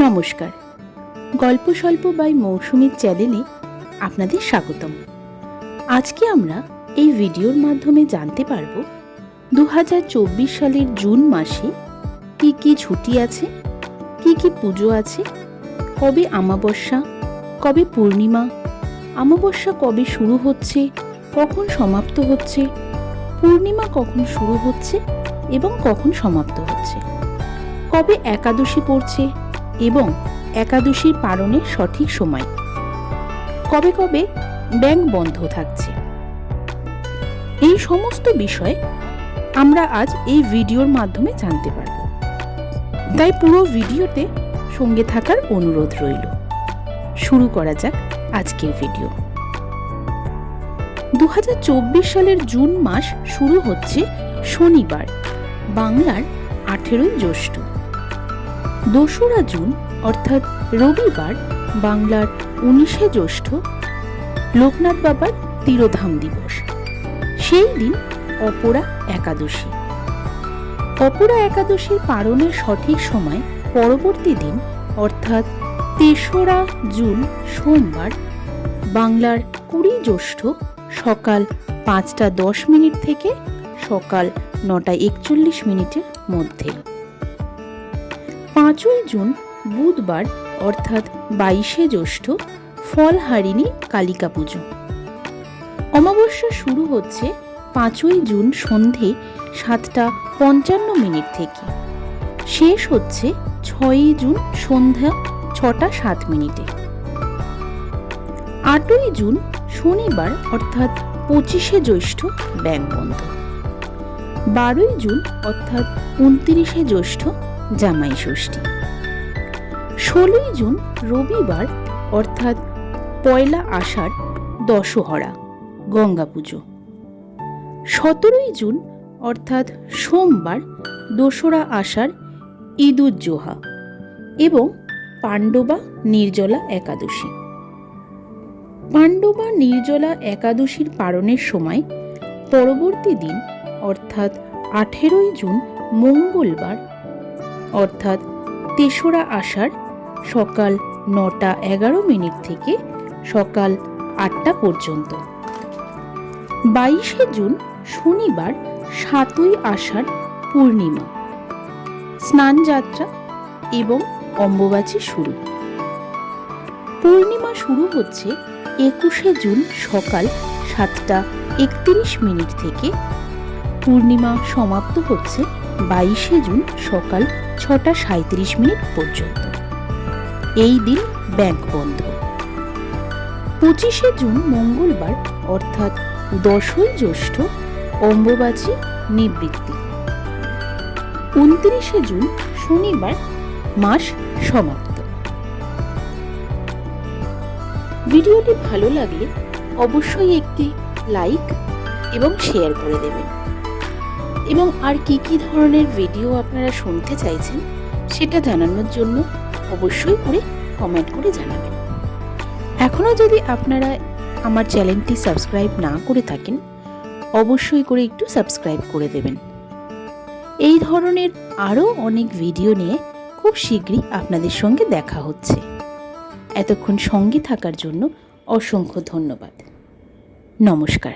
নমস্কার, গল্প স্বল্প বাই মৌসুমীর চ্যানেলে আপনাদের স্বাগতম। আজকে আমরা এই ভিডিওর মাধ্যমে জানতে পারব 2024 সালের জুন মাসে কি কি ছুটি আছে, কি কি পুজো আছে, কবে অমাবস্যা, কবে পূর্ণিমা, অমাবস্যা কবে শুরু হচ্ছে, কখন সমাপ্ত হচ্ছে, পূর্ণিমা কখন শুরু হচ্ছে এবং কখন সমাপ্ত হচ্ছে, কবে একাদশী পড়ছে এবং একাদশীর পালনের সঠিক সময়, কবে কবে ব্যাংক বন্ধ থাকছে। এই সমস্ত বিষয় আমরা আজ এই ভিডিওর মাধ্যমে জানতে পারব। তাই পুরো ভিডিওতে সঙ্গে থাকার অনুরোধ রইল। শুরু করা যাক আজকের ভিডিও। 2024 সালের জুন মাস শুরু হচ্ছে শনিবার, বাংলার 18ই জ্যৈষ্ঠ। 2রা জুন অর্থাৎ রবিবার, বাংলার 19শে জ্যৈষ্ঠ লোকনাথ বাবার তিরোধাম দিবস। সেই দিন অপরা একাদশী। অপরা একাদশীর পালনের সঠিক সময় পরবর্তী দিন অর্থাৎ 3রা জুন সোমবার, বাংলার 20 জ্যৈষ্ঠ সকাল 5:10 থেকে সকাল 9:41 মধ্যে। 5ই জুন বুধবার অর্থাৎ 22শে জ্যৈষ্ঠ ফলহারিণী কালিকা পুজো। অমাবস্যা শুরু হচ্ছে 5ই জুন সন্ধে 7:55 থেকে, শেষ হচ্ছে 6ই জুন সন্ধ্যা 6:07। 8ই জুন শনিবার অর্থাৎ 25শে জ্যৈষ্ঠ ব্যাংক বন্ধ। 12ই জুন অর্থাৎ 29শে জ্যৈষ্ঠ জামাই ষষ্ঠী। 16ই জুন রবিবার অর্থাৎ 1 আষাঢ় দশহরা গঙ্গা পুজো। 17ই জুন অর্থাৎ সোমবার 2রা আষাঢ় ঈদুজ্জোহা এবং পাণ্ডবা নির্জলা একাদশী। পাণ্ডবা নির্জলা একাদশীর পালনের সময় পরবর্তী দিন অর্থাৎ 18ই জুন মঙ্গলবার অর্থাৎ 3রা আষাঢ় সকাল 9:11 থেকে সকাল 8টা পর্যন্ত। 22শে জুন শনিবার 7ই আষাঢ় পূর্ণিমা, স্নান যাত্রা এবং অম্বুবাচী শুরু। পূর্ণিমা শুরু হচ্ছে 21শে জুন সকাল 7:31 থেকে, পূর্ণিমা সমাপ্ত হচ্ছে 22শে জুন সকাল 6:37 পর্যন্ত। এই দিন ব্যাংক বন্ধ। 25শে জুন মঙ্গলবার অর্থাৎ 10ই জ্যৈষ্ঠ অম্বুবাচী নিবৃত্তি। 29শে জুন শনিবার মাস সমাপ্ত। ভিডিওটি ভালো লাগলে অবশ্যই একটি লাইক এবং শেয়ার করে দেবেন, এবং আর কি কি ধরনের ভিডিও আপনারা শুনতে চাইছেন সেটা জানানোর জন্য অবশ্যই করে কমেন্ট করে জানাবেন। এখনও যদি আপনারা আমার চ্যানেলটি সাবস্ক্রাইব না করে থাকেন অবশ্যই করে একটু সাবস্ক্রাইব করে দেবেন। এই ধরনের আরও অনেক ভিডিও নিয়ে খুব শীঘ্রই আপনাদের সঙ্গে দেখা হচ্ছে। এতক্ষণ সঙ্গে থাকার জন্য অসংখ্য ধন্যবাদ। নমস্কার।